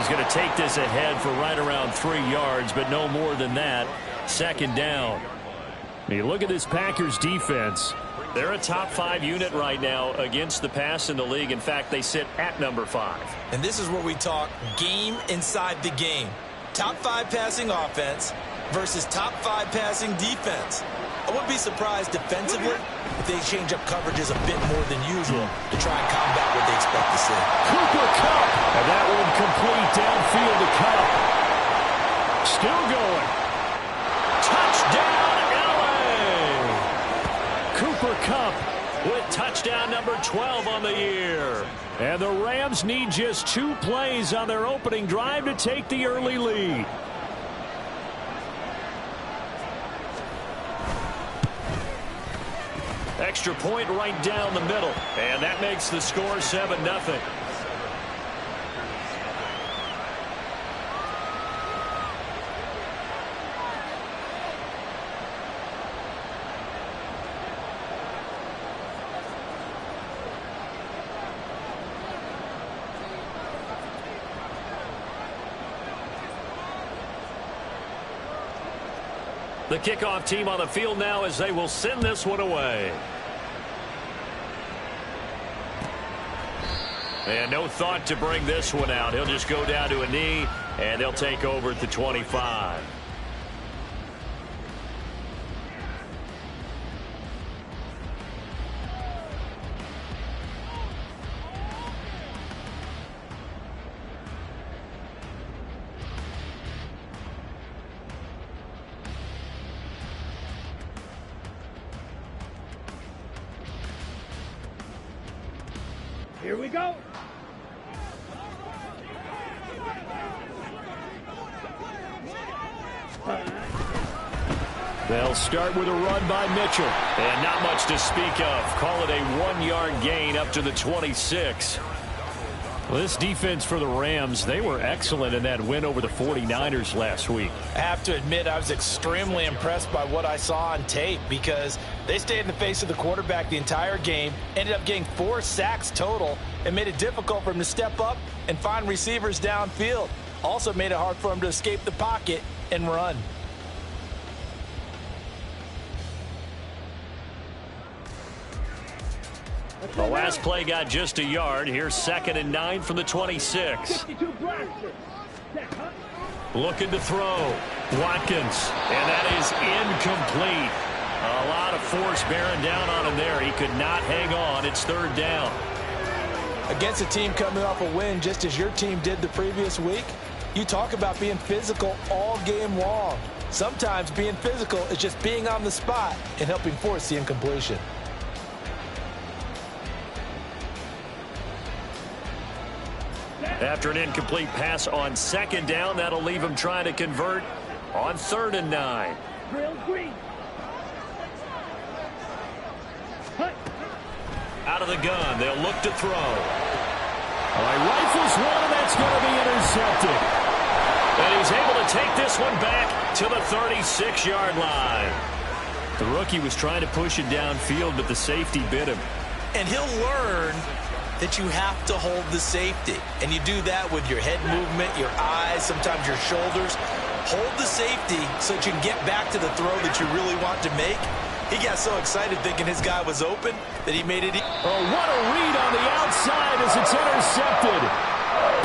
he's going to take this ahead for right around 3 yards, but no more than that. Second down. You look at this Packers defense. They're a top 5 unit right now against the pass in the league. In fact, they sit at number 5. And this is where we talk game inside the game. Top 5 passing offense versus top 5 passing defense. I wouldn't be surprised defensively if they change up coverages a bit more than usual to try and combat what they expect to see. Cooper Kupp. And that one complete downfield to Kupp. Still going. Touchdown, LA! Cooper Kupp with touchdown number 12 on the year. And the Rams need just 2 plays on their opening drive to take the early lead. Extra point right down the middle. And that makes the score 7-0. The kickoff team on the field now as they will send this one away. And no thought to bring this one out. He'll just go down to a knee, and they'll take over at the 25. Here we go. They'll start with a run by Mitchell. And not much to speak of. Call it a 1-yard gain up to the 26. Well, this defense for the Rams, they were excellent in that win over the 49ers last week. I have to admit, I was extremely impressed by what I saw on tape because they stayed in the face of the quarterback the entire game, ended up getting 4 sacks total, and made it difficult for him to step up and find receivers downfield. Also made it hard for him to escape the pocket and run. The last play got just a yard. Here's 2nd and 9 from the 26. Looking to throw. Watkins. And that is incomplete. A lot of force bearing down on him there. He could not hang on. It's 3rd down. Against a team coming off a win just as your team did the previous week, you talk about being physical all game long. Sometimes being physical is just being on the spot and helping force the incompletion. After an incomplete pass on 2nd down, that'll leave him trying to convert on 3rd and 9. Out of the gun, they'll look to throw. All right, rifles one, and that's going to be intercepted. And he's able to take this one back to the 36-yard line. The rookie was trying to push it downfield, but the safety bit him. And he'll learn that you have to hold the safety. And you do that with your head movement, your eyes, sometimes your shoulders. Hold the safety so that you can get back to the throw that you really want to make. He got so excited thinking his guy was open that he made it. Oh, what a read on the outside as it's intercepted.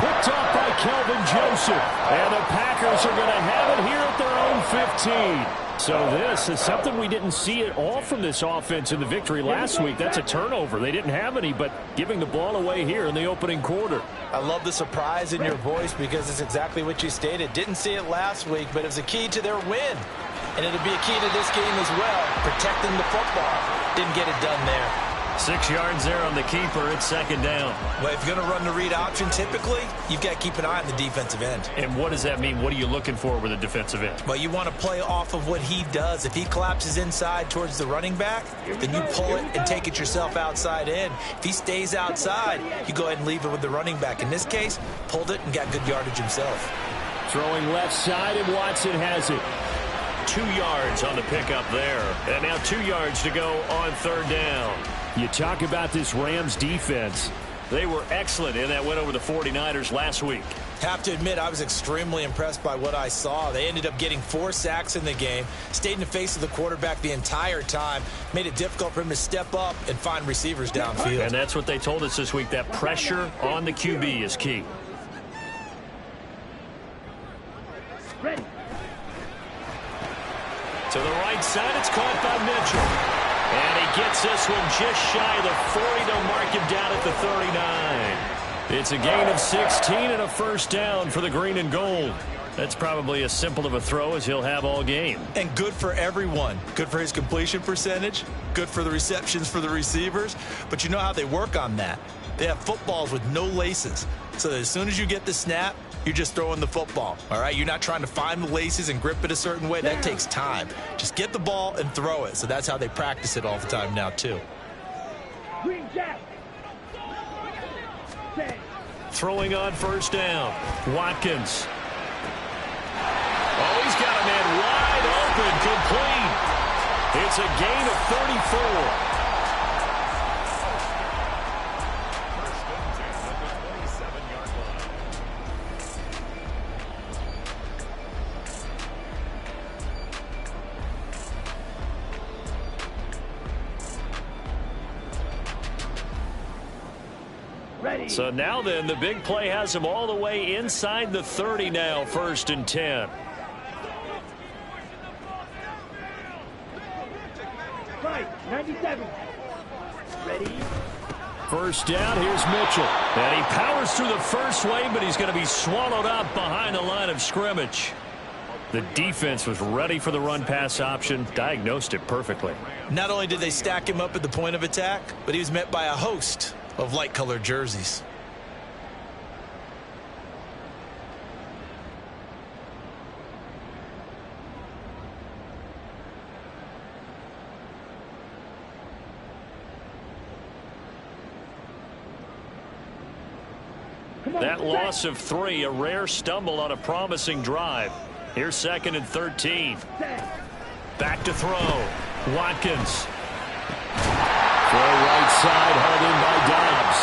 Picked off by Kelvin Joseph. And the Packers are going to have it here at their own 15. So this is something we didn't see at all from this offense in the victory last week. That's a turnover. They didn't have any, but giving the ball away here in the opening quarter. I love the surprise in your voice because it's exactly what you stated. Didn't see it last week, but it was a key to their win. And it'll be a key to this game as well, protecting the football. Didn't get it done there. 6 yards there on the keeper. It's 2nd down. Well, if you're going to run the read option, typically, you've got to keep an eye on the defensive end. And what does that mean? What are you looking for with a defensive end? Well, you want to play off of what he does. If he collapses inside towards the running back, then you pull it and take it yourself outside in. If he stays outside, you go ahead and leave it with the running back. In this case, pulled it and got good yardage himself. Throwing left side, and Watson has it. 2 yards on the pickup there. And now 2 yards to go on 3rd down. You talk about this Rams defense. They were excellent in that win over the 49ers last week. Have to admit, I was extremely impressed by what I saw. They ended up getting 4 sacks in the game, stayed in the face of the quarterback the entire time, made it difficult for him to step up and find receivers downfield. And that's what they told us this week, that pressure on the QB is key. Ready. To the right side, it's caught by Mitchell. And he gets this one just shy of the 40. They'll mark him down at the 39. It's a gain of 16 and a first down for the green and gold. That's probably as simple of a throw as he'll have all game. And good for everyone. Good for his completion percentage. Good for the receptions for the receivers. But you know how they work on that. They have footballs with no laces. So that as soon as you get the snap, you're just throwing the football. All right? You're not trying to find the laces and grip it a certain way. That takes time. Just get the ball and throw it. So that's how they practice it all the time now, too. Green Jack. Throwing on first down. Watkins. Oh, he's got a man wide open, complete. It's a gain of 34. Ready. So now then, the big play has him all the way inside the 30 now, 1st and 10. Right, 97. Ready. First down, here's Mitchell. And he powers through the first wave, but he's going to be swallowed up behind the line of scrimmage. The defense was ready for the run-pass option, diagnosed it perfectly. Not only did they stack him up at the point of attack, but he was met by a host of light-colored jerseys. That loss of 3, a rare stumble on a promising drive. Here's 2nd and 13. Back to throw. Watkins. Throw right side, held in by Dobbs.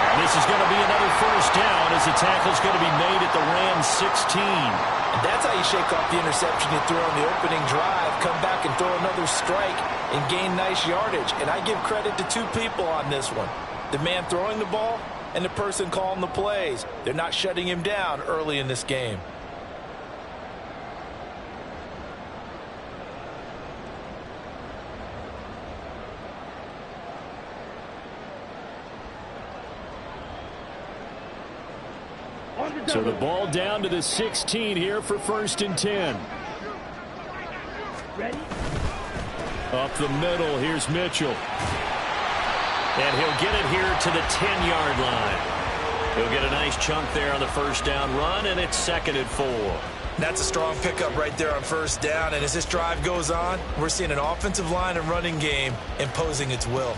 And this is going to be another first down as the tackle's going to be made at the Rams 16. And that's how you shake off the interception you threw on the opening drive, come back and throw another strike and gain nice yardage. And I give credit to 2 people on this one. The man throwing the ball and the person calling the plays. They're not shutting him down early in this game. So the ball down to the 16 here for 1st and 10. Ready. Up the middle, here's Mitchell. And he'll get it here to the 10-yard line. He'll get a nice chunk there on the first down run, and it's 2nd and 4. That's a strong pickup right there on first down. And as this drive goes on, we're seeing an offensive line and running game imposing its will.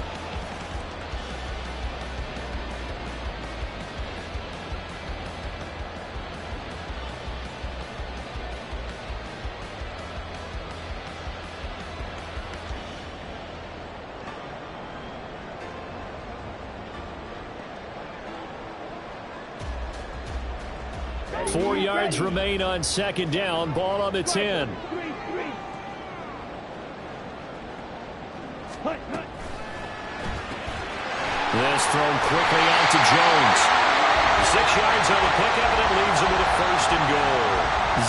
Ready. 4 yards remain on 2nd down. Ball on the 10. 3. Hut. This thrown quickly out to Jones. 6 yards on the pickup, and it leaves him with a 1st and goal.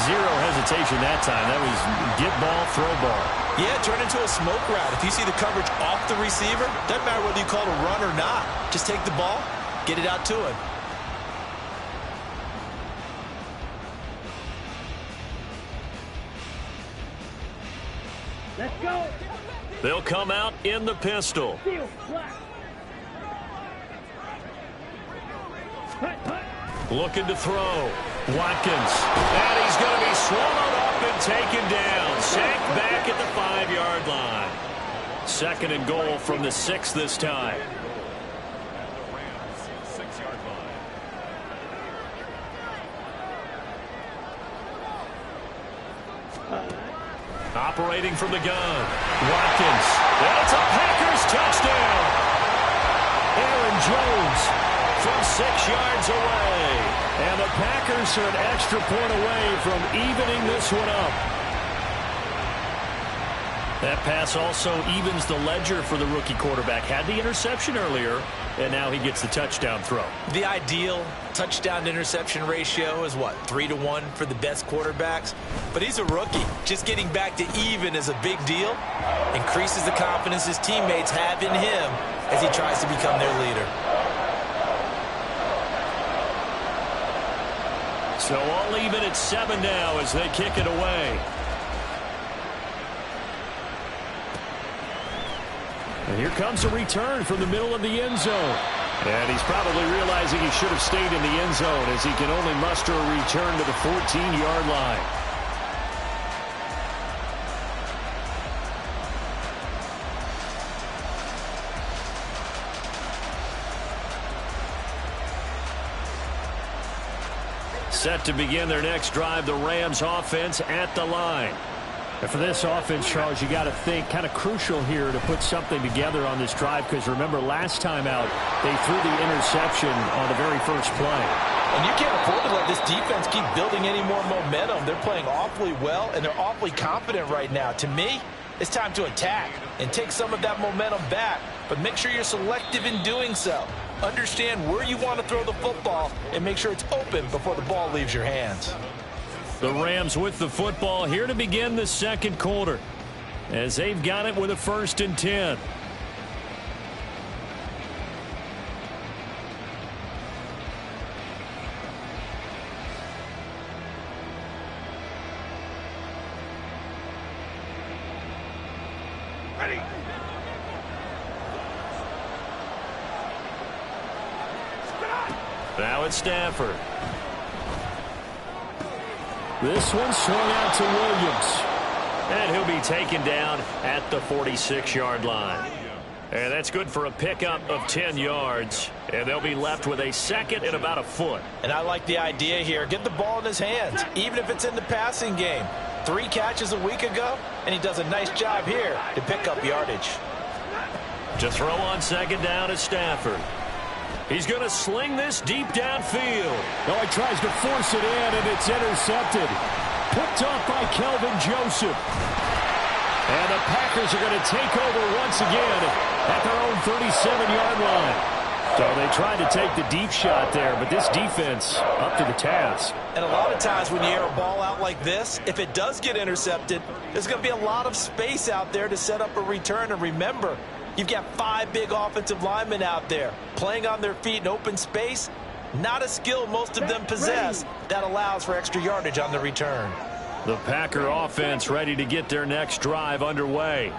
0 hesitation that time. That was get ball, throw ball. Yeah, turn into a smoke route. If you see the coverage off the receiver, doesn't matter whether you call it a run or not. Just take the ball, get it out to him. Let's go. They'll come out in the pistol. Steel. Black. Hut. Looking to throw. Watkins. And he's going to be swallowed up and taken down. Sacked back at the 5-yard line. 2nd and goal from the 6 this time. Operating from the gun. Watkins. That's a Packers touchdown. Aaron Jones from 6 yards away. And the Rams are an extra point away from evening this one up. That pass also evens the ledger for the rookie quarterback. Had the interception earlier, and now he gets the touchdown throw. The ideal touchdown-to-interception ratio is, what, 3-to-1 for the best quarterbacks? But he's a rookie. Just getting back to even is a big deal. Increases the confidence his teammates have in him as he tries to become their leader. So all even at 7 now as they kick it away. And here comes a return from the middle of the end zone. And he's probably realizing he should have stayed in the end zone as he can only muster a return to the 14-yard line. Set to begin their next drive, the Rams offense at the line. And for this offense, Charles, you got to think kind of crucial here to put something together on this drive, because remember last time out they threw the interception on the very first play. And you can't afford to let this defense keep building any more momentum. They're playing awfully well, and they're awfully confident right now. To me, it's time to attack and take some of that momentum back, but make sure you're selective in doing so. Understand where you want to throw the football and make sure it's open before the ball leaves your hands. The Rams with the football here to begin the second quarter as they've got it with a 1st and 10. Ready. Now it's Stafford. This one swung out to Williams. And he'll be taken down at the 46-yard line. And that's good for a pickup of 10 yards. And they'll be left with a 2nd and about a foot. And I like the idea here. Get the ball in his hands, even if it's in the passing game. 3 catches a week ago, and he does a nice job here to pick up yardage. To throw on 2nd down is Stafford. He's going to sling this deep downfield. Oh, he tries to force it in, and it's intercepted. Picked off by Kelvin Joseph. And the Packers are going to take over once again at their own 37-yard line. So they tried to take the deep shot there, but this defense up to the task. And a lot of times when you air a ball out like this, if it does get intercepted, there's going to be a lot of space out there to set up a return. And remember, you've got 5 big offensive linemen out there playing on their feet in open space. Not a skill most of them possess that allows for extra yardage on the return. The Packer offense ready to get their next drive underway.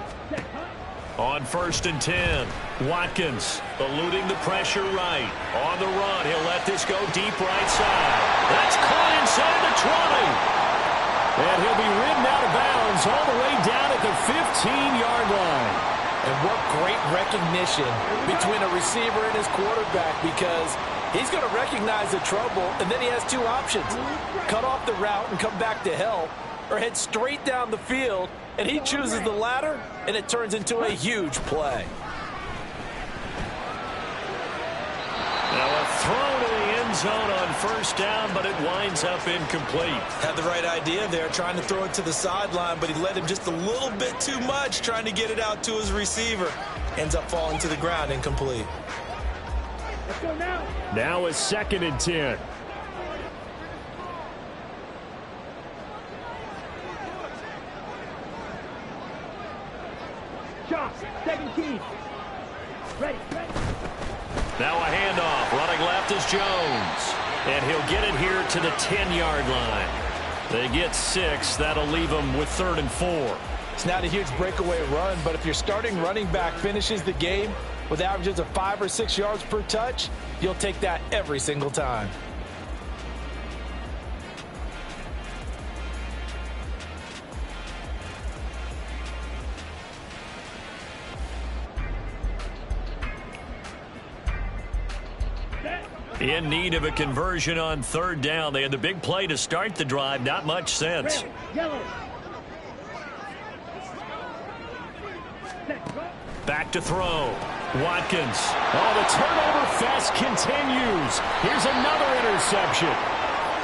On 1st and 10, Watkins eluding the pressure right. On the run, he'll let this go deep right side. That's caught inside the 20. And he'll be ridden out of bounds all the way down at the 15-yard line. And what great recognition between a receiver and his quarterback, because he's going to recognize the trouble, and then he has 2 options. Cut off the route and come back to help, or head straight down the field, and he chooses the latter, and it turns into a huge play. Now a throw to the end zone on 1st down, but it winds up incomplete. Had the right idea there, trying to throw it to the sideline, but he led him just a little bit too much, trying to get it out to his receiver. Ends up falling to the ground, incomplete. Let's go now. Now a 2nd and 10. Shot. 17. Ready. Now a handoff. Running left is Jones. And he'll get it here to the 10-yard line. They get 6. That'll leave them with 3rd and 4. It's not a huge breakaway run, but if your starting running back finishes the game with averages of 5 or 6 yards per touch, you'll take that every single time. In need of a conversion on 3rd down. They had the big play to start the drive. Not much sense. Yellow. Back to throw. Watkins. Oh, the turnover fest continues. Here's another interception.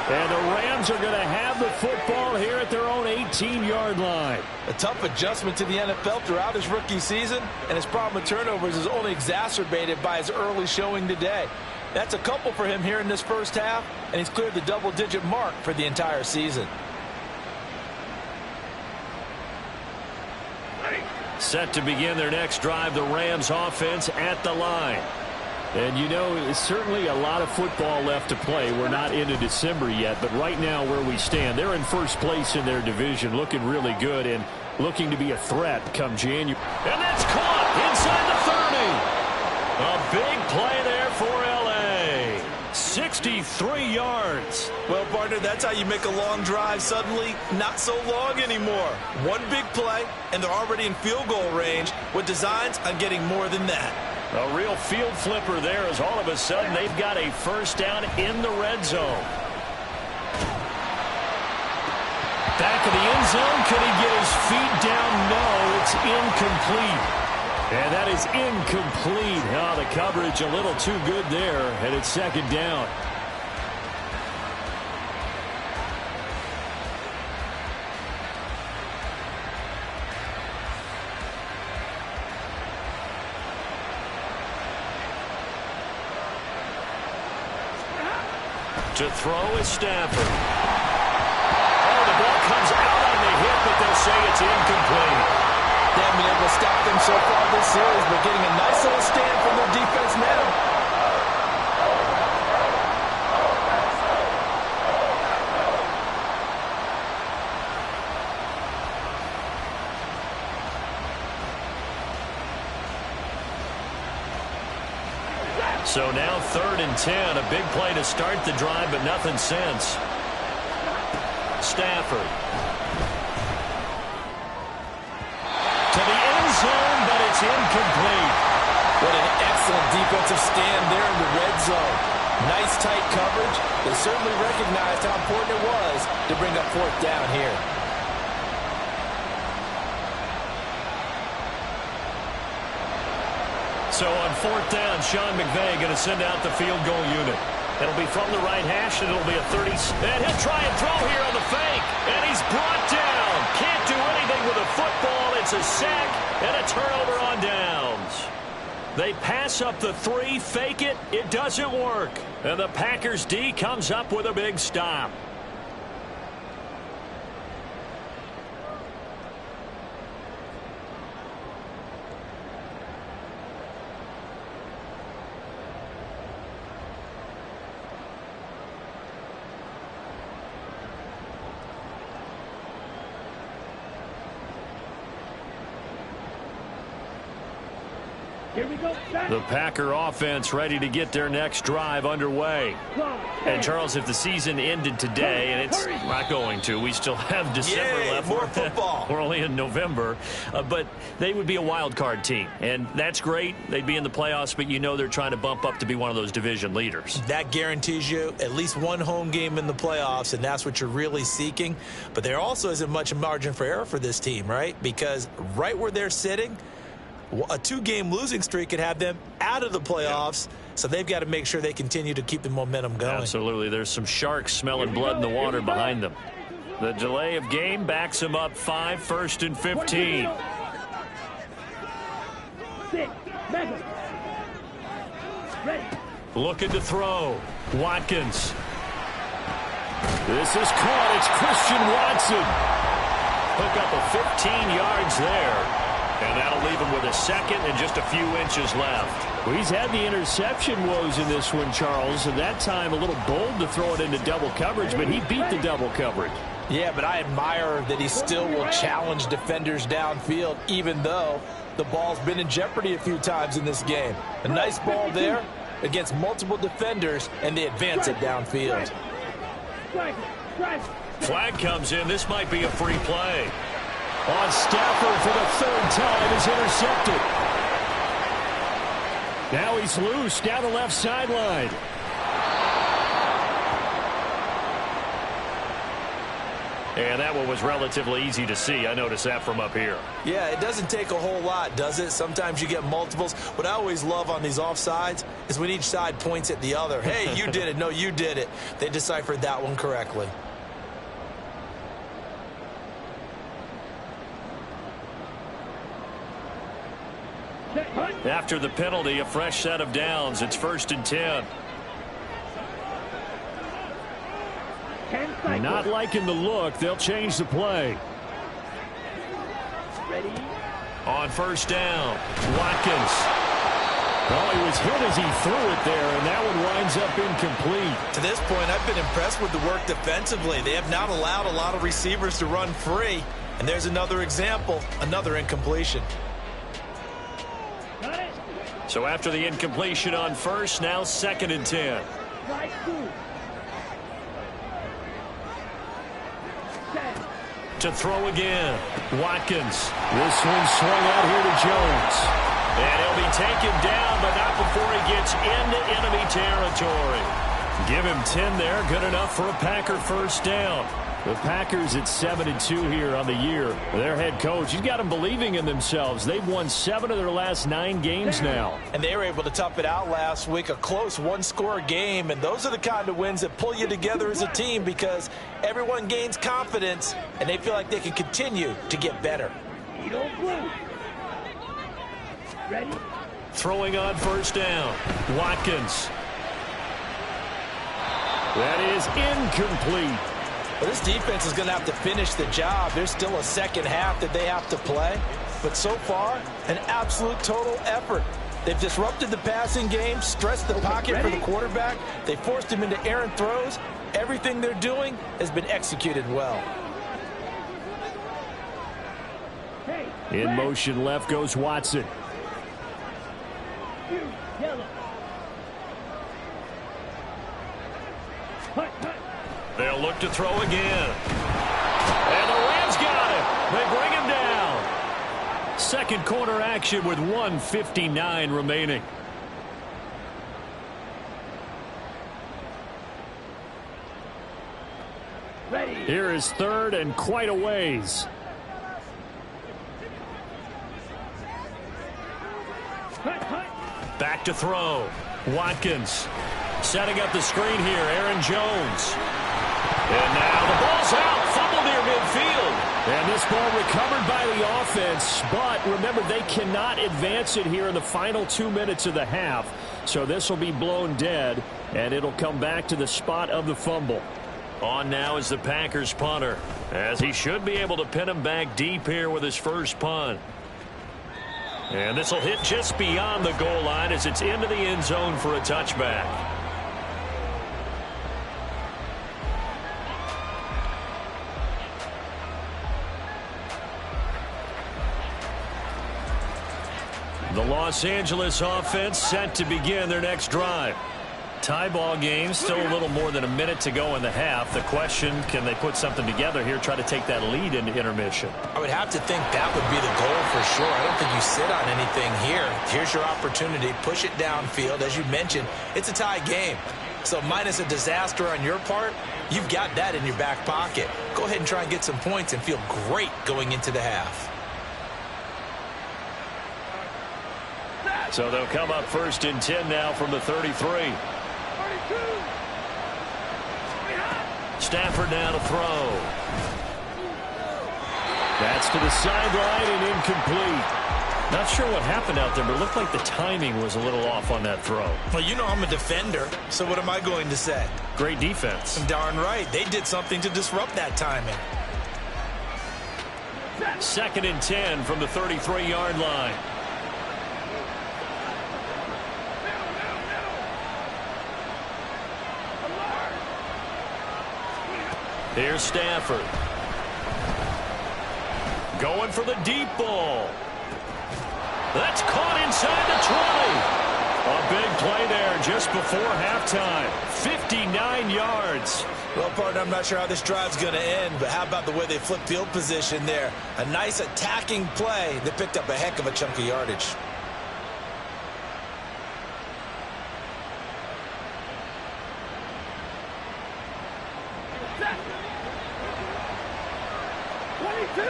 And the Rams are going to have the football here at their own 18-yard line. A tough adjustment to the NFL throughout his rookie season, and his problem with turnovers is only exacerbated by his early showing today. That's a couple for him here in this first half, and he's cleared the double-digit mark for the entire season. Set to begin their next drive, the Rams offense at the line. And, you know, certainly a lot of football left to play. We're not into December yet, but right now where we stand, they're in first place in their division, looking really good and looking to be a threat come January. And that's caught inside the 30. A big play there for L.A. 63 yards. Well, partner, that's how you make a long drive suddenly not so long anymore. One big play, and they're already in field goal range with designs on getting more than that. A real field flipper there as all of a sudden they've got a first down in the red zone. Back of the end zone. Can he get his feet down? No, it's incomplete. And that is incomplete. Oh, the coverage a little too good there, and it's second down. To throw is Stafford. Oh, the ball comes out on the hit, but they'll say it's incomplete. They haven't been able to stop them so far this series, but getting a nice little stand from their defense now. So now 3rd and 10. A big play to start the drive, but nothing since. Stafford. To the end zone, but it's incomplete. What an excellent defensive stand there in the red zone. Nice tight coverage. They certainly recognized how important it was to bring up 4th down here. So on 4th down, Sean McVay going to send out the field goal unit. It'll be from the right hash, and it'll be a 30. And he'll try and throw here on the fake. And he's brought down. Can't do anything with a football. It's a sack and a turnover on downs. They pass up the 3, fake it. It doesn't work. And the Packers D comes up with a big stop. Here we go. The Packer offense ready to get their next drive underway. And, Charles, if the season ended today, and it's not going to, we still have December left. More football. We're only in November. But they would be a wild card team. And that's great. They'd be in the playoffs, but you know they're trying to bump up to be one of those division leaders. That guarantees you at least one home game in the playoffs, and that's what you're really seeking. But there also isn't much margin for error for this team, right? Because right where they're sitting, a 2-game losing streak could have them out of the playoffs, so they've got to make sure they continue to keep the momentum going. Absolutely. There's some sharks smelling blood in the water behind them. The delay of game backs them up 5, 1st and 15. 6, Beckham. Ready. Looking to throw. Watkins. This is caught. It's Christian Watson. Hook up a 15 yards there. And that'll leave him with a second and just a few inches left. Well, he's had the interception woes in this one, Charles, and that time a little bold to throw it into double coverage, but he beat the double coverage. Yeah, but I admire that he still will challenge defenders downfield, even though the ball's been in jeopardy a few times in this game. A nice ball there against multiple defenders, and they advance it downfield. Flag comes in. This might be a free play. On Stafford for the 3rd time is intercepted. Now he's loose down the left sideline. And that one was relatively easy to see. I noticed that from up here. Yeah, it doesn't take a whole lot, does it? Sometimes you get multiples. What I always love on these offsides is when each side points at the other. Hey, you did it. No, you did it. They deciphered that one correctly. After the penalty, a fresh set of downs. It's 1st and 10. Not liking the look. They'll change the play. Ready? On 1st down, Watkins. Well, he was hit as he threw it there, and that one winds up incomplete. To this point, I've been impressed with the work defensively. They have not allowed a lot of receivers to run free. And there's another example, another incompletion. Got it. So after the incompletion on 1st, now 2nd and 10. Right through. Set. To throw again, Watkins. This one swung out here to Jones. And he'll be taken down, but not before he gets into enemy territory. Give him 10 there, good enough for a Packer 1st down. The Packers at 7-2 here on the year. Their head coach, he's got them believing in themselves. They've won 7 of their last 9 games now. And they were able to tough it out last week, a close one-score game. And those are the kind of wins that pull you together as a team because everyone gains confidence and they feel like they can continue to get better. Edo blue. Ready? Throwing on 1st down, Watkins. That is incomplete. Well, this defense is going to have to finish the job. There's still a second half that they have to play. But so far, an absolute total effort. They've disrupted the passing game, stressed the pocket for the quarterback. They forced him into errant throws. Everything they're doing has been executed well. Hey. In red. motion left goes Watson. You. Yellow. Hut, hut. They'll look to throw again. And the Rams got it. They bring him down. Second quarter action with 1:59 remaining. Ready. Here is 3rd and quite a ways. Hut, hut. Back to throw. Watkins setting up the screen here. Aaron Jones. And now the ball's out. Fumble near midfield. And this ball recovered by the offense. But remember, they cannot advance it here in the final 2 minutes of the half. So this will be blown dead. And it'll come back to the spot of the fumble. On now is the Packers punter, as he should be able to pin him back deep here with his first punt. And this will hit just beyond the goal line as it's into the end zone for a touchback. The Los Angeles offense set to begin their next drive. Tie ball game, still a little more than a minute to go in the half. The question, can they put something together here, try to take that lead into intermission? I would have to think that would be the goal for sure. I don't think you sit on anything here. Here's your opportunity. Push it downfield. As you mentioned, it's a tie game. So minus a disaster on your part, you've got that in your back pocket. Go ahead and try and get some points and feel great going into the half. So they'll come up 1st and 10 now from the 33. Stafford now to throw. That's to the sideline and incomplete. Not sure what happened out there, but it looked like the timing was a little off on that throw. Well, you know I'm a defender, so what am I going to say? Great defense. Darn right. They did something to disrupt that timing. 2nd and 10 from the 33-yard line. Here's Stafford. Going for the deep ball. That's caught inside the 20. A big play there just before halftime. 59 yards. Well, partner, I'm not sure how this drive's going to end, but how about the way they flipped field position there? A nice attacking play that picked up a heck of a chunk of yardage. 22.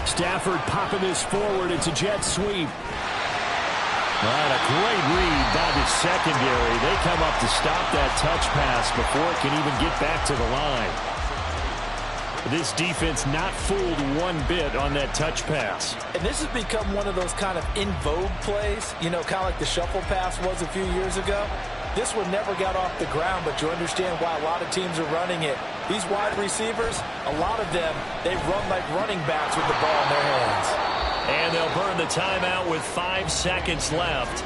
Stafford popping this forward. It's a jet sweep. All right, a great read by the secondary. They come up to stop that touch pass before it can even get back to the line. This defense not fooled one bit on that touch pass. And this has become one of those kind of in vogue plays, you know, kind of like the shuffle pass was a few years ago. This one never got off the ground, but you understand why a lot of teams are running it. These wide receivers, a lot of them, they run like running backs with the ball in their hands. And they'll burn the timeout with 5 seconds left.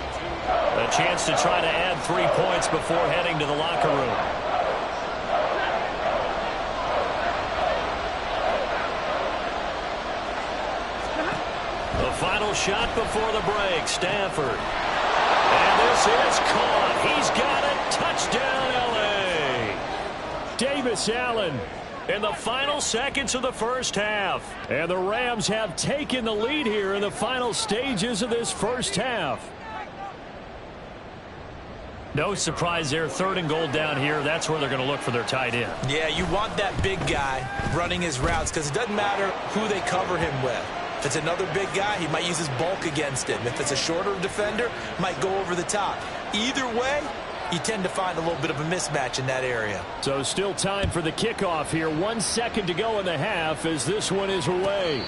A chance to try to add 3 points before heading to the locker room. The final shot before the break, Stafford. And this is caught. He's got it. Touchdown, L.A. Davis Allen in the final seconds of the first half. And the Rams have taken the lead here in the final stages of this first half. No surprise there. 3rd and goal down here. That's where they're going to look for their tight end. Yeah, you want that big guy running his routes because it doesn't matter who they cover him with. If it's another big guy, he might use his bulk against him. If it's a shorter defender, might go over the top. Either way, you tend to find a little bit of a mismatch in that area. So still time for the kickoff here. 1 second to go in the half as this one is away.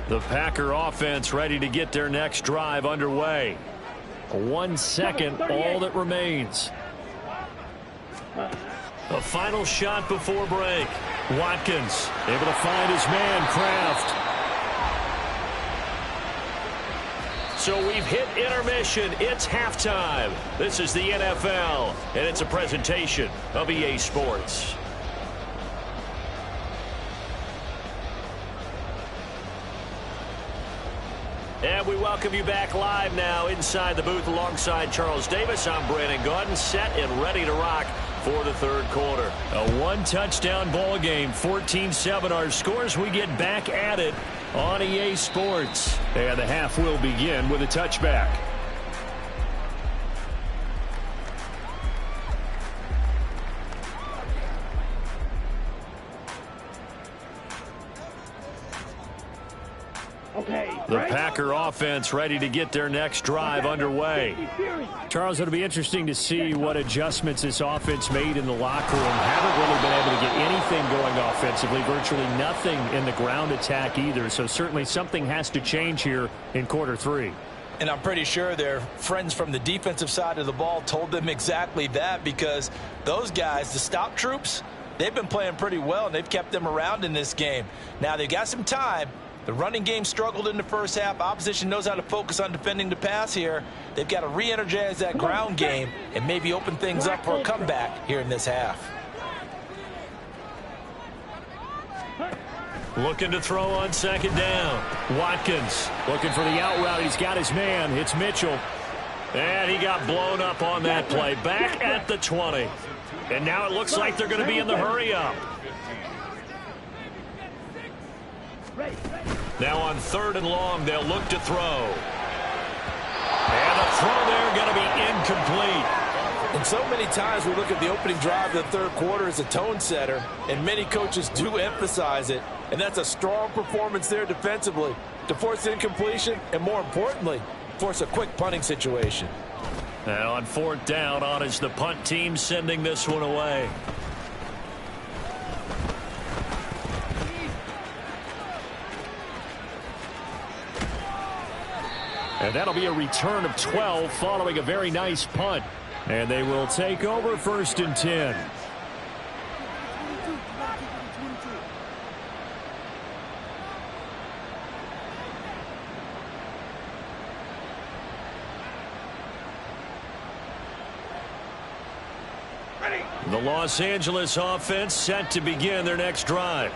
The Packer offense ready to get their next drive underway. 1 second, all that remains. A final shot before break. Watkins able to find his man, Kraft. So we've hit intermission. It's halftime. This is the NFL, and it's a presentation of EA Sports. And we welcome you back live now inside the booth alongside Charles Davis. I'm Brandon Gaudin, set and ready to rock for the 3rd quarter. A 1-touchdown ball game, 14-7 our scores. We get back at it on EA Sports. And the half will begin with a touchback. The Packer offense ready to get their next drive underway. Charles, it'll be interesting to see what adjustments this offense made in the locker room. Haven't really been able to get anything going offensively, virtually nothing in the ground attack either. So certainly something has to change here in quarter 3. And I'm pretty sure their friends from the defensive side of the ball told them exactly that, because those guys, the stop troops, they've been playing pretty well, and they've kept them around in this game. Now, they've got some time. The running game struggled in the first half. Opposition knows how to focus on defending the pass here. They've got to re-energize that ground game and maybe open things up for a comeback here in this half. Looking to throw on 2nd down. Watkins looking for the out route. He's got his man. It's Mitchell. And he got blown up on that play. Back at the 20. And now it looks like they're going to be in the hurry-up. Now on 3rd and long, they'll look to throw. And the throw there going to be incomplete. And so many times we look at the opening drive of the 3rd quarter as a tone setter, and many coaches do emphasize it. And that's a strong performance there defensively to force incompletion and, more importantly, force a quick punting situation. Now on 4th down, on is the punt team sending this one away. And that'll be a return of 12 following a very nice punt. And they will take over 1st and 10. The Los Angeles offense set to begin their next drive.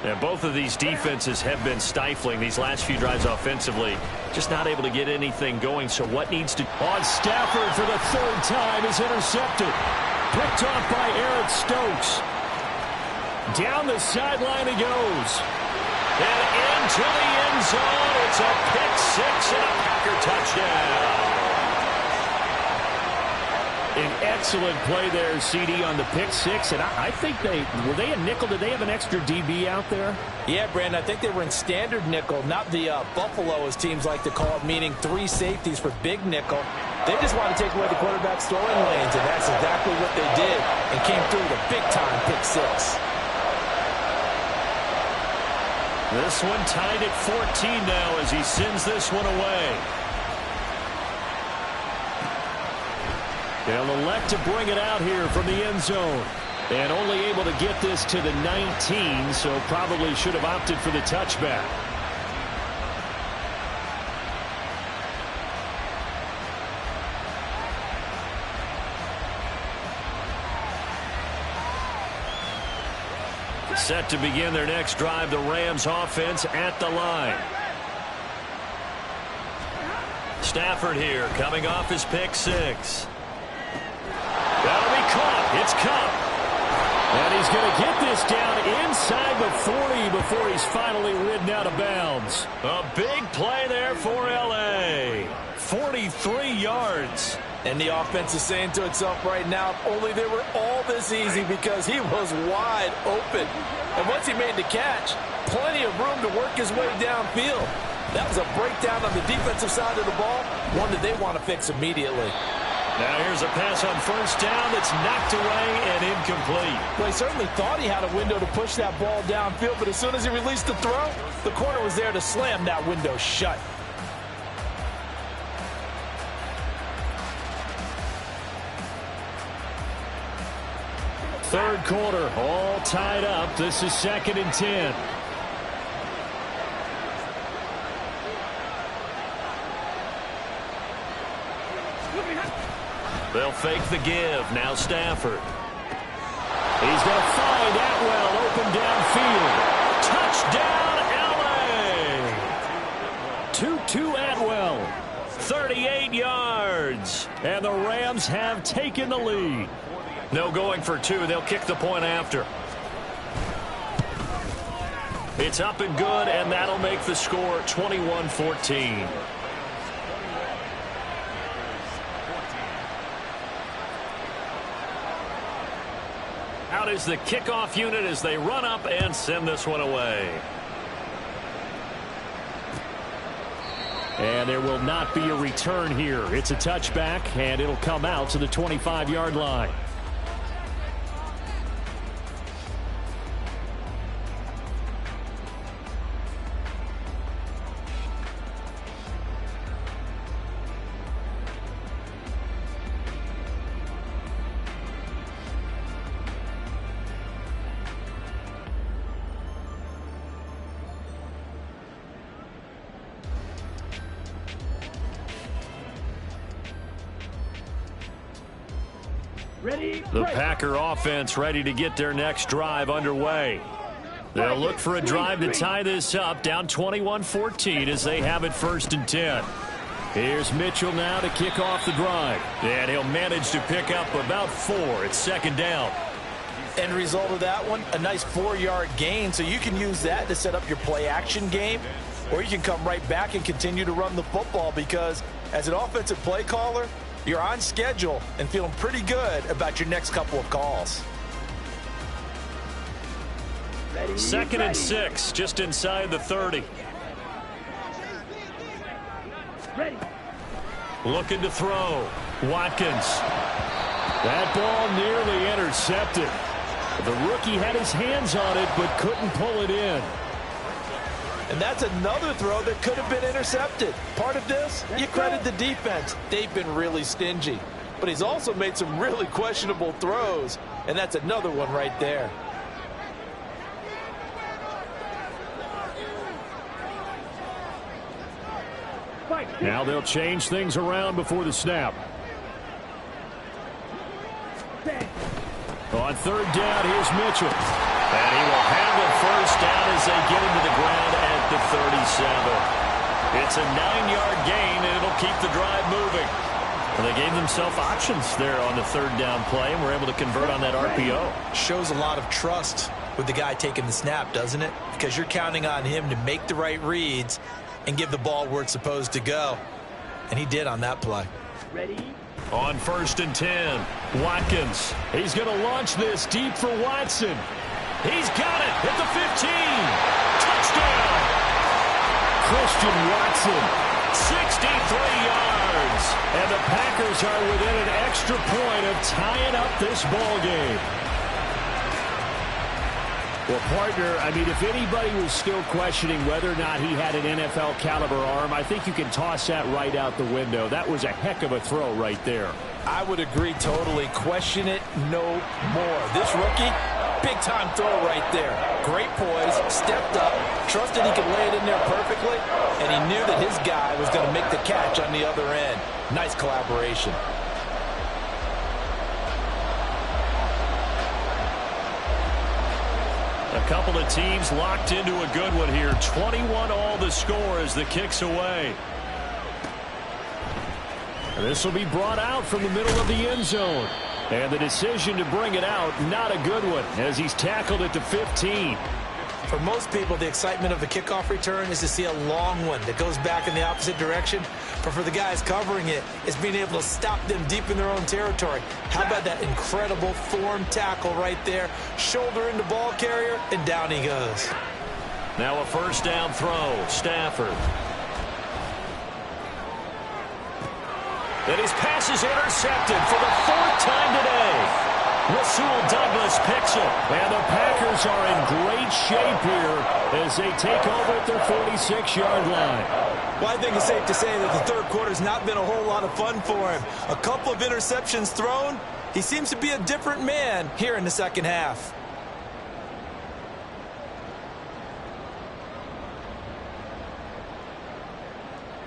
And both of these defenses have been stifling these last few drives offensively. Just not able to get anything going. So what needs to... On Stafford for the 3rd time is intercepted. Picked off by Eric Stokes. Down the sideline he goes. And into the end zone. It's a pick six and a Packer touchdown. An excellent play there, CD, on the pick six. And I think were they a nickel? Did they have an extra DB out there? Yeah, Brandon, I think they were in standard nickel, not the Buffalo, as teams like to call it, meaning 3 safeties for big nickel. They just want to take away the quarterback's throwing lanes, and that's exactly what they did and came through with a big-time pick six. This one tied at 14 now as he sends this one away. They'll elect to bring it out here from the end zone. And only able to get this to the 19, so probably should have opted for the touchback. Set to begin their next drive, the Rams offense at the line. Stafford here, coming off his pick six. That'll be caught. It's Kupp. And he's going to get this down inside the 40 before he's finally ridden out of bounds. A big play there for L.A. 43 yards. And the offense is saying to itself right now, if only they were all this easy, because he was wide open. And once he made the catch, plenty of room to work his way downfield. That was a breakdown on the defensive side of the ball, one that they want to fix immediately. Now here's a pass on first down that's knocked away and incomplete. Well, he certainly thought he had a window to push that ball downfield, but as soon as he released the throw, the corner was there to slam that window shut. Third quarter, all tied up. This is 2nd and 10. They'll fake the give. Now Stafford. He's going to find Atwell open downfield. Touchdown, L.A. 2-2 Atwell. 38 yards. And the Rams have taken the lead. No going for 2. They'll kick the point after. It's up and good, and that'll make the score 21-14. Out is the kickoff unit as they run up and send this one away. And there will not be a return here. It's a touchback, and it'll come out to the 25-yard line. The Packer offense ready to get their next drive underway. They'll look for a drive to tie this up, down 21-14 as they have it 1st and 10. Here's Mitchell now to kick off the drive. And he'll manage to pick up about 4. It's 2nd down. End result of that one, a nice 4-yard gain, so you can use that to set up your play-action game, or you can come right back and continue to run the football, because as an offensive play caller, you're on schedule and feeling pretty good about your next couple of calls. 2nd and 6, just inside the 30. Ready. Looking to throw. Watkins. That ball nearly intercepted. The rookie had his hands on it but couldn't pull it in. And that's another throw that could have been intercepted. Part of this, you credit the defense. They've been really stingy. But he's also made some really questionable throws, and that's another one right there. Now they'll change things around before the snap. On 3rd down, here's Mitchell. And he will have it 1st down as they get him to the ground at the 37. It's a 9-yard gain, and it'll keep the drive moving. And they gave themselves options there on the 3rd down play, and were able to convert on that RPO. Shows a lot of trust with the guy taking the snap, doesn't it? Because you're counting on him to make the right reads and give the ball where it's supposed to go. And he did on that play. Ready? On 1st and 10, Watkins. He's going to launch this deep for Watson. He's got it at the 15. Touchdown. Christian Watson, 63 yards. And the Packers are within an extra point of tying up this ball game. Well, partner, I mean, if anybody was still questioning whether or not he had an NFL caliber arm, I think you can toss that right out the window. That was a heck of a throw right there. I would agree totally. Question it no more. This rookie, big-time throw right there. Great poise, stepped up, trusted he could lay it in there perfectly, and he knew that his guy was going to make the catch on the other end. Nice collaboration. A couple of teams locked into a good one here. 21 all the score as the kick's away. This will be brought out from the middle of the end zone. And the decision to bring it out, not a good one, as he's tackled at the 15. For most people, the excitement of the kickoff return is to see a long one that goes back in the opposite direction. But for the guys covering it, it's being able to stop them deep in their own territory. How about that incredible form tackle right there? Shoulder into ball carrier, and down he goes. Now a first down throw, Stafford. And his pass is intercepted for the 4th time today. Rasul Douglas picks it, and the Packers are in great shape here as they take over at their 46-yard line. Well, I think it's safe to say that the third quarter's not been a whole lot of fun for him. A couple of interceptions thrown. He seems to be a different man here in the second half.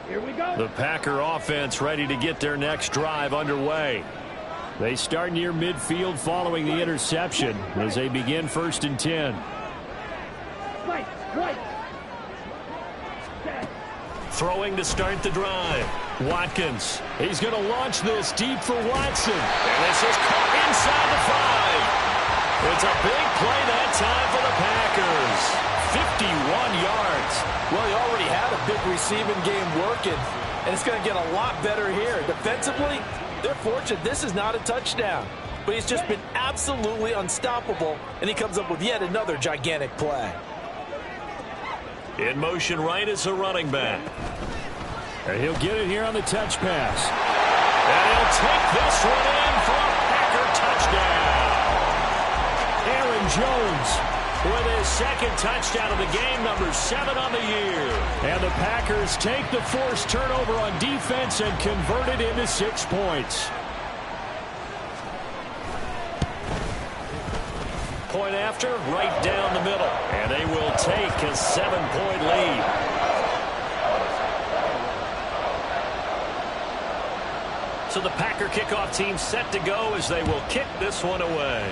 Here we go. The Packer offense ready to get their next drive underway. They start near midfield following the interception as they begin 1st and 10. Right. Throwing to start the drive. Watkins. He's going to launch this deep for Watson. And this is caught inside the 5. It's a big play that time for the Packers. 51 yards. Well, he already had a big receiving game working, and it's going to get a lot better here. Defensively, they're fortunate this is not a touchdown, but he's just been absolutely unstoppable, and he comes up with yet another gigantic play. In motion right is a running back. And he'll get it here on the touch pass. And he'll take this one in for a Packer touchdown. Aaron Jones with his 2nd touchdown of the game, number 7 on the year. And the Packers take the forced turnover on defense and convert it into 6 points. Point after, right down the middle. And they will take a 7-point lead. So the Packer kickoff team set to go as they will kick this one away.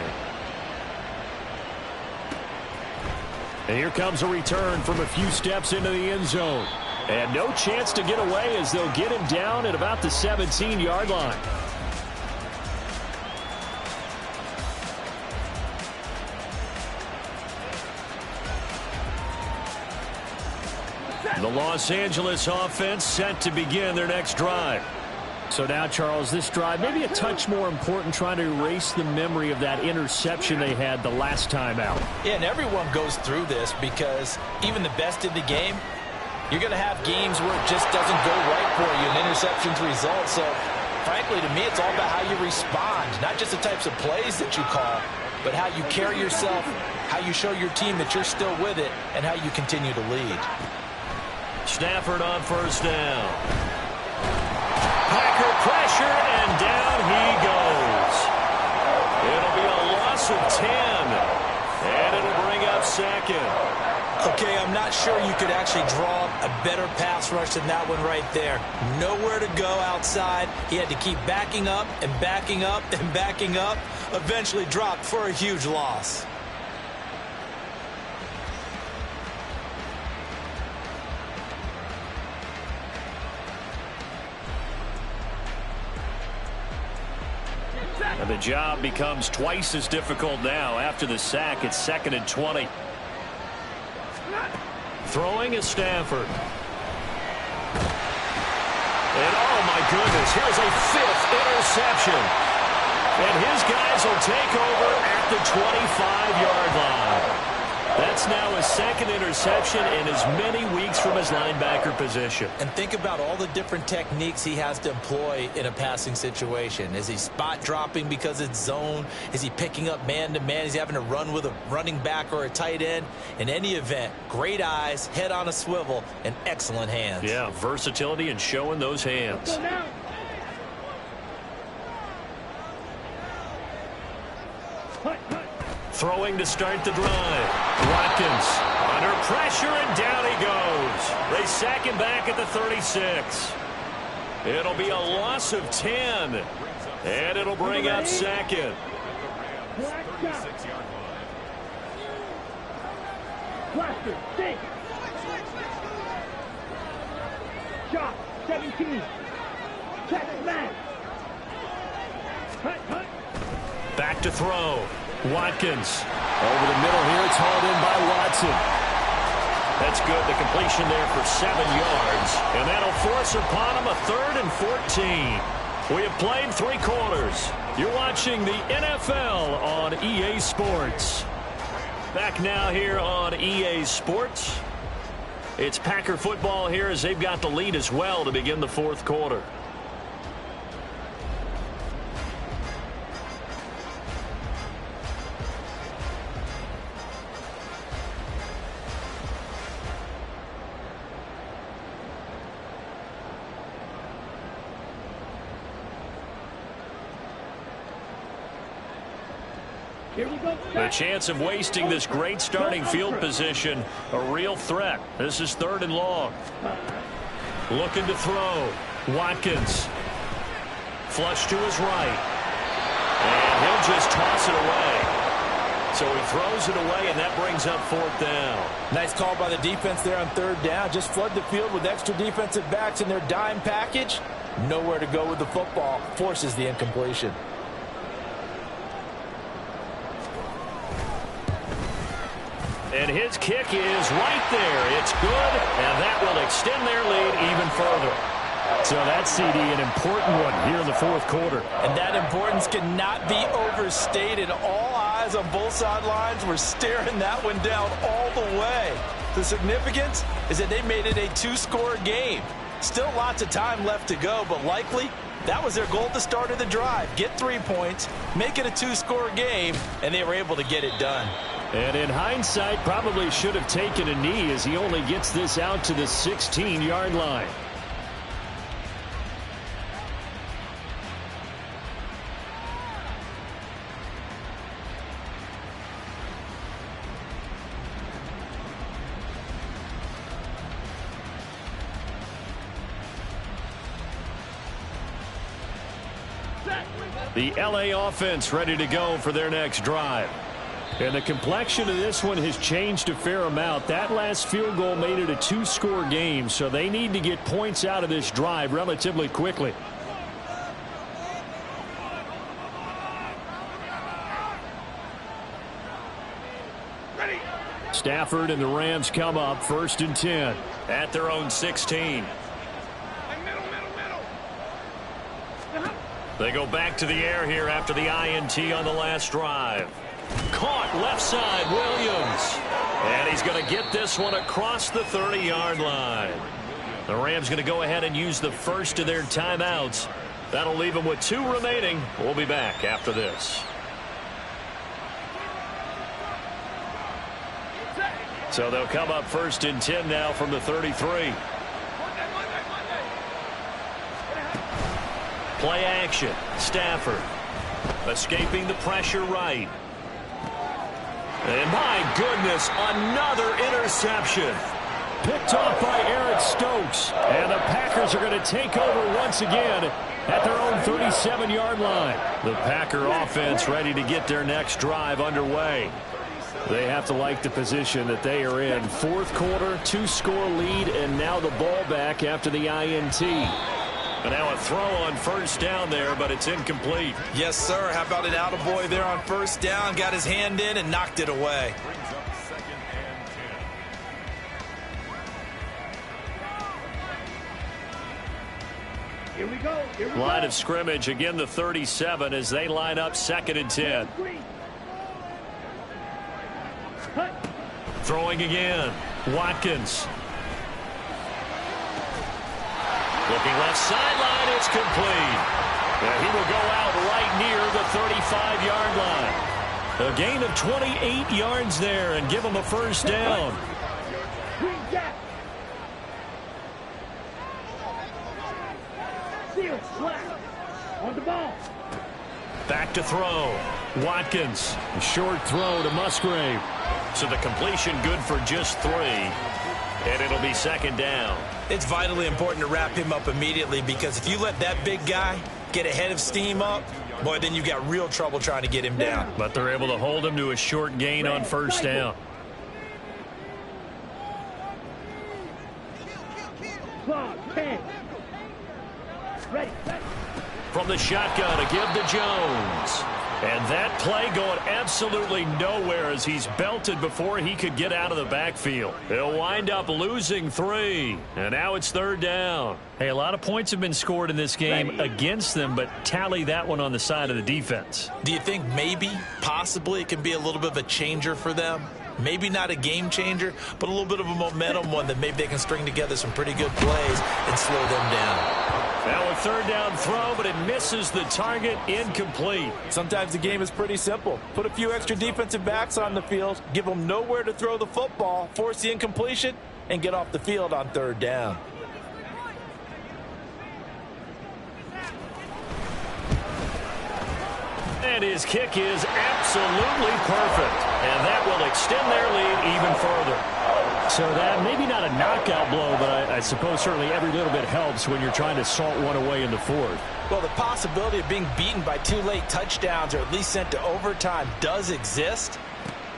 And here comes a return from a few steps into the end zone. And no chance to get away as they'll get him down at about the 17-yard line. The Los Angeles offense set to begin their next drive. So now, Charles, this drive maybe a touch more important, trying to erase the memory of that interception they had the last time out. Yeah, and everyone goes through this because even the best in the game, you're going to have games where it just doesn't go right for you and interceptions result. So, frankly, to me, it's all about how you respond, not just the types of plays that you call, but how you carry yourself, how you show your team that you're still with it, and how you continue to lead. Stafford on first down. Packer pressure, and down he goes. It'll be a loss of 10, and it'll bring up 2nd. Okay, I'm not sure you could actually draw a better pass rush than that one right there. Nowhere to go outside. He had to keep backing up and backing up and backing up. Eventually dropped for a huge loss. And the job becomes twice as difficult now after the sack. It's 2nd and 20. Throwing is Stafford. And oh my goodness, here's a 5th interception. And his guys will take over at the 25-yard line. That's now his 2nd interception in as many weeks from his linebacker position. And think about all the different techniques he has to employ in a passing situation. Is he spot dropping because it's zone? Is he picking up man-to-man? Is he having to run with a running back or a tight end? In any event, great eyes, head on a swivel, and excellent hands. Yeah, versatility and showing those hands. Throwing to start the drive. Watkins under pressure, and down he goes. They sack him back at the 36. It'll be a loss of 10. And it'll bring up 2nd. Shot 17. Check man. Back to throw. Watkins. Over the middle here. It's hauled in by Watson. That's good. The completion there for 7 yards. And that'll force upon him a 3rd and 14. We have played 3 quarters. You're watching the NFL on EA Sports. Back now here on EA Sports. It's Packer football here as they've got the lead as well to begin the 4th quarter. The chance of wasting this great starting field position, a real threat. This is 3rd and long. Looking to throw. Watkins. Flush to his right. And he'll just toss it away. So he throws it away, and that brings up 4th down. Nice call by the defense there on 3rd down. Just flood the field with extra defensive backs in their dime package. Nowhere to go with the football. Forces the incompletion. And his kick is right there. It's good, and that will extend their lead even further. So that's, CD, an important one here in the 4th quarter. And that importance cannot be overstated. All eyes on both sidelines were staring that one down all the way. The significance is that they made it a 2-score game. Still lots of time left to go, but likely that was their goal at the start of the drive. Get 3 points, make it a 2-score game, and they were able to get it done. And in hindsight, probably should have taken a knee as he only gets this out to the 16-yard line. The LA offense ready to go for their next drive. And the complexion of this one has changed a fair amount. That last field goal made it a 2-score game, so they need to get points out of this drive relatively quickly. Ready. Stafford and the Rams come up 1st and 10 at their own 16. They go back to the air here after the INT on the last drive. Caught left side, Williams. And he's going to get this one across the 30-yard line. The Rams going to go ahead and use the first of their timeouts. That'll leave them with 2 remaining. We'll be back after this. So they'll come up 1st and 10 now from the 33. Play action. Stafford escaping the pressure right. And my goodness, another interception. Picked off by Eric Stokes. And the Packers are going to take over once again at their own 37-yard line. The Packer offense ready to get their next drive underway. They have to like the position that they are in. 4th quarter, 2-score lead, and now the ball back after the INT. And now a throw on first down there, but it's incomplete. Yes, sir. How about an attaboy there on first down? Got his hand in and knocked it away. Here we go. Here we Line go. of scrimmage, again the 37 as they line up 2nd and 10. Cut. Throwing again. Watkins. Looking left sideline, it's complete. And he will go out right near the 35-yard line. A gain of 28 yards there and give him a first down. Green gap. Seal flat. On the ball. Back to throw. Watkins. A short throw to Musgrave. So the completion good for just 3. And it'll be 2nd down. It's vitally important to wrap him up immediately because if you let that big guy get ahead of steam up, boy, then you've got real trouble trying to get him down. But they're able to hold him to a short gain on first down. Clock 10. Ready. From the shotgun to give to Jones. And that play going absolutely nowhere as he's belted before he could get out of the backfield. He'll wind up losing 3. And now it's 3rd down. Hey, a lot of points have been scored in this game against them, but tally that one on the side of the defense. Do you think maybe, possibly, it can be a little bit of a changer for them? Maybe not a game changer, but a little bit of a momentum one that maybe they can string together some pretty good plays and slow them down. Now a 3rd down throw, but it misses the target, incomplete. Sometimes the game is pretty simple. Put a few extra defensive backs on the field, give them nowhere to throw the football, force the incompletion, and get off the field on 3rd down. And his kick is absolutely perfect. And that will extend their lead even further. So that maybe not a knockout blow, but I suppose certainly every little bit helps when you're trying to salt one away in the 4th. Well, the possibility of being beaten by 2 late touchdowns or at least sent to overtime does exist.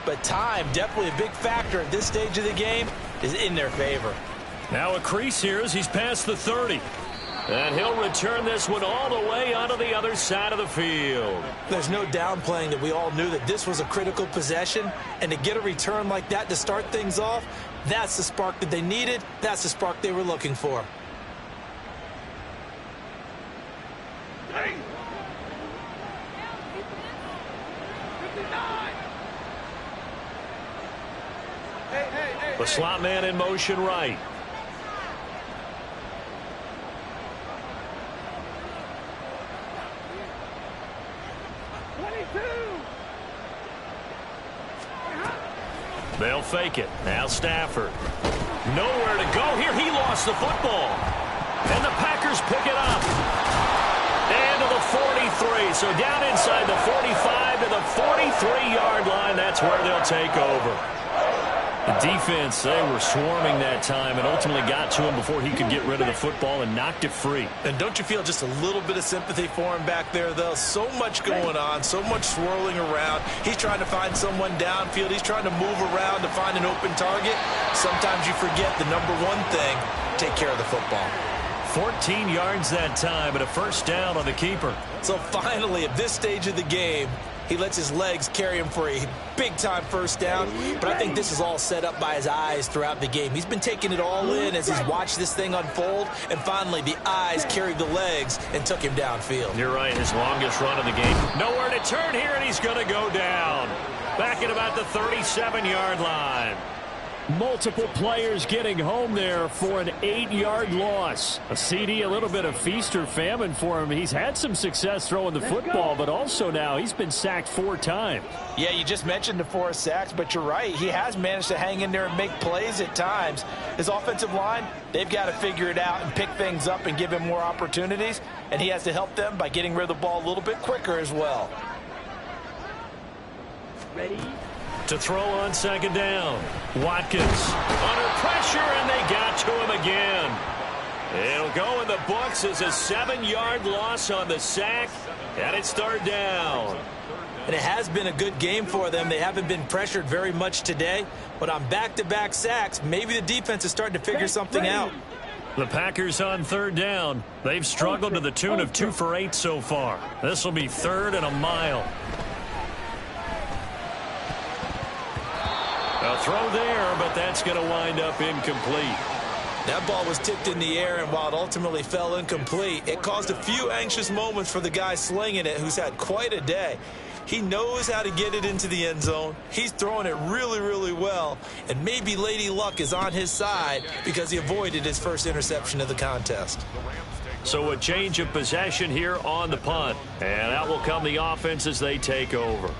But time, definitely a big factor at this stage of the game, is in their favor. Now a crease here as he's past the 30. And he'll return this one all the way onto the other side of the field. There's no downplaying that we all knew that this was a critical possession. And to get a return like that to start things off, that's the spark that they needed. That's the spark they were looking for. The slot man in motion right. They'll fake it. Now Stafford. Nowhere to go here. He lost the football. And the Packers pick it up. And to the 43. So down inside the 45 to the 43-yard line. That's where they'll take over. The defense, they were swarming that time and ultimately got to him before he could get rid of the football and knocked it free. And don't you feel just a little bit of sympathy for him back there, though? So much going on, so much swirling around. He's trying to find someone downfield. He's trying to move around to find an open target. Sometimes you forget the number one thing, take care of the football. 14 yards that time and a first down on the keeper. So finally, at this stage of the game, he lets his legs carry him for a big-time first down. But I think this is all set up by his eyes throughout the game. He's been taking it all in as he's watched this thing unfold. And finally, the eyes carried the legs and took him downfield. You're right, his longest run of the game. Nowhere to turn here, and he's going to go down. Back at about the 37-yard line. Multiple players getting home there for an 8-yard loss. A CD, a little bit of feast or famine for him. He's had some success throwing the football, but also now he's been sacked 4 times. Yeah, you just mentioned the 4 sacks, but you're right. He has managed to hang in there and make plays at times. His offensive line, they've got to figure it out and pick things up and give him more opportunities, and he has to help them by getting rid of the ball a little bit quicker as well. Ready? To throw on second down. Watkins under pressure, and they got to him again. It'll go in the books as a 7-yard loss on the sack, and it's third down. And it has been a good game for them. They haven't been pressured very much today, but on back-to-back sacks, maybe the defense is starting to figure something out. The Packers on third down. They've struggled to the tune of 2 for 8 so far. This will be 3rd and a mile. A throw there, but that's going to wind up incomplete. That ball was tipped in the air, and while it ultimately fell incomplete, it caused a few anxious moments for the guy slinging it, who's had quite a day. He knows how to get it into the end zone. He's throwing it really, really well. And maybe Lady Luck is on his side because he avoided his first interception of the contest. So a change of possession here on the punt. And out will come the offense as they take over.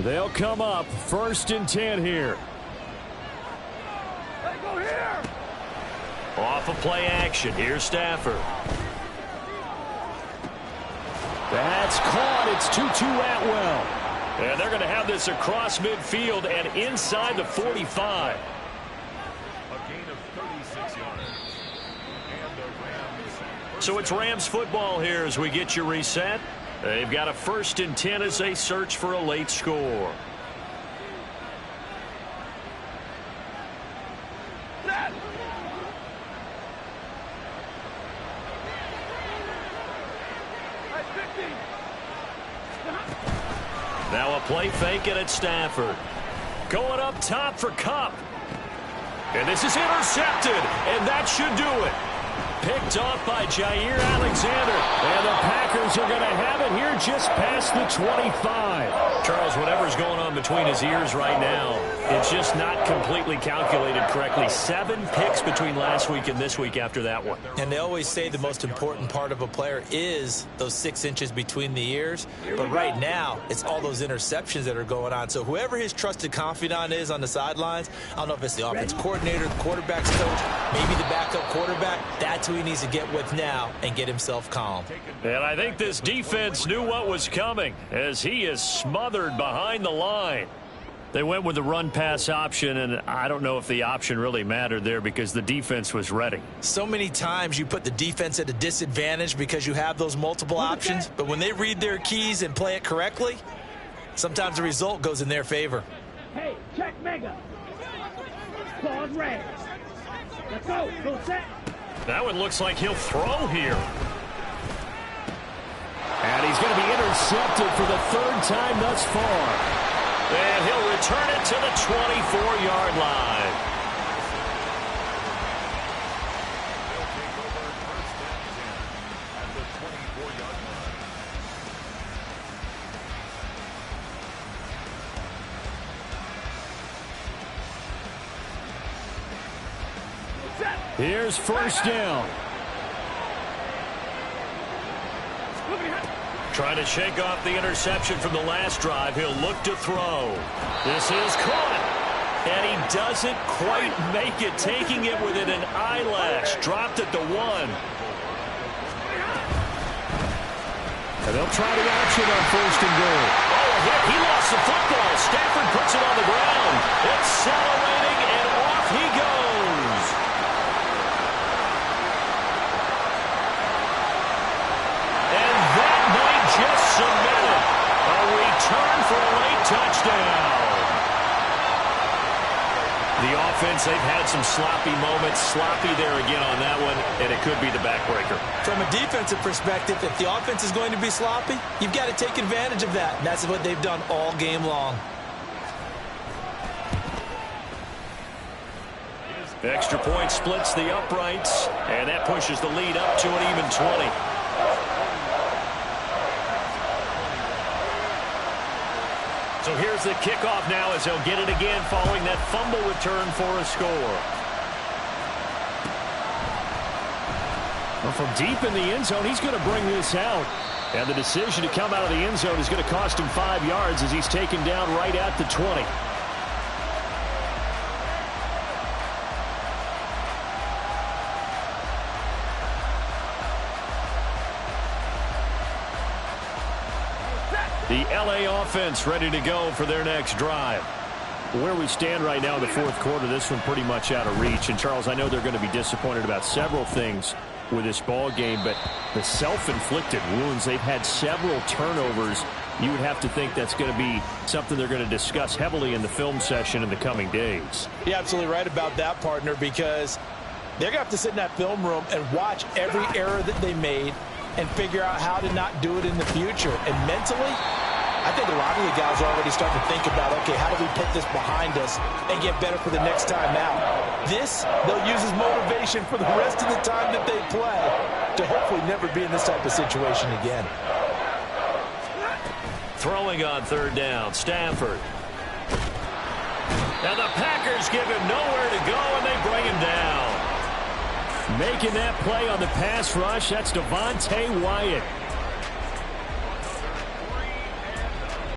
They'll come up 1st and 10 here. Go here. Off of play action. Here's Stafford. That's caught. It's Tutu Atwell. And they're going to have this across midfield and inside the 45. A gain of 36 yards. And the Rams. So it's Rams football here as we get you reset. They've got a 1st and 10 as they search for a late score. Now a play fake it at Stafford. Going up top for Kupp. And this is intercepted, and that should do it. Picked off by Jair Alexander. And the Packers are going to have it here just past the 25. Charles, whatever's going on between his ears right now, it's just not completely calculated correctly. 7 picks between last week and this week after that one. And they always say the most important part of a player is those 6 inches between the ears. But right now, it's all those interceptions that are going on. So whoever his trusted confidant is on the sidelines, I don't know if it's the offense coordinator, the quarterback's coach, maybe the backup quarterback, that's who he needs to get with now and get himself calm. And I think this defense knew what was coming as he is smothered behind the line. They went with the run-pass option, and I don't know if the option really mattered there because the defense was ready. So many times you put the defense at a disadvantage because you have those multiple options, but when they read their keys and play it correctly, sometimes the result goes in their favor. Hey, check mega. Pause red. Let's go. Go set. That one looks like he'll throw here. And he's going to be intercepted for the 3rd time thus far. And he'll return it to the 24-yard line. They'll take over 1st and 10 at the 24-yard line. Here's 1st down. Trying to shake off the interception from the last drive. He'll look to throw. This is caught. And he doesn't quite make it, taking it within an eyelash. Dropped at the 1. And they'll try the option on 1st and goal. Oh, a hit. He lost the football. Stafford puts it on the ground. Accelerating, and off he goes. And that might just cement it. A return for a late touchdown. The offense, they've had some sloppy moments. Sloppy there again on that one, and it could be the backbreaker. From a defensive perspective, if the offense is going to be sloppy, you've got to take advantage of that. And that's what they've done all game long. Extra point splits the uprights, and that pushes the lead up to an even 20. So here's the kickoff now as they'll get it again following that fumble return for a score. Well, from deep in the end zone, he's going to bring this out. And the decision to come out of the end zone is going to cost him 5 yards as he's taken down right at the 20. The LA offense ready to go for their next drive. Where we stand right now in the 4th quarter, this one pretty much out of reach. And, Charles, I know they're going to be disappointed about several things. with this ball game, but the self-inflicted wounds, they've had several turnovers. You would have to think that's going to be something they're going to discuss heavily in the film session in the coming days. You're absolutely right about that, partner, because they're going to have to sit in that film room and watch every error that they made and figure out how to not do it in the future. And mentally, I think a lot of the guys are already starting to think about, okay, how do we put this behind us and get better for the next time out? This, they'll use as motivation for the rest of the time that they play to hopefully never be in this type of situation again. Throwing on third down, Stafford. And the Packers give him nowhere to go, and they bring him down. Making that play on the pass rush, that's Devontae Wyatt.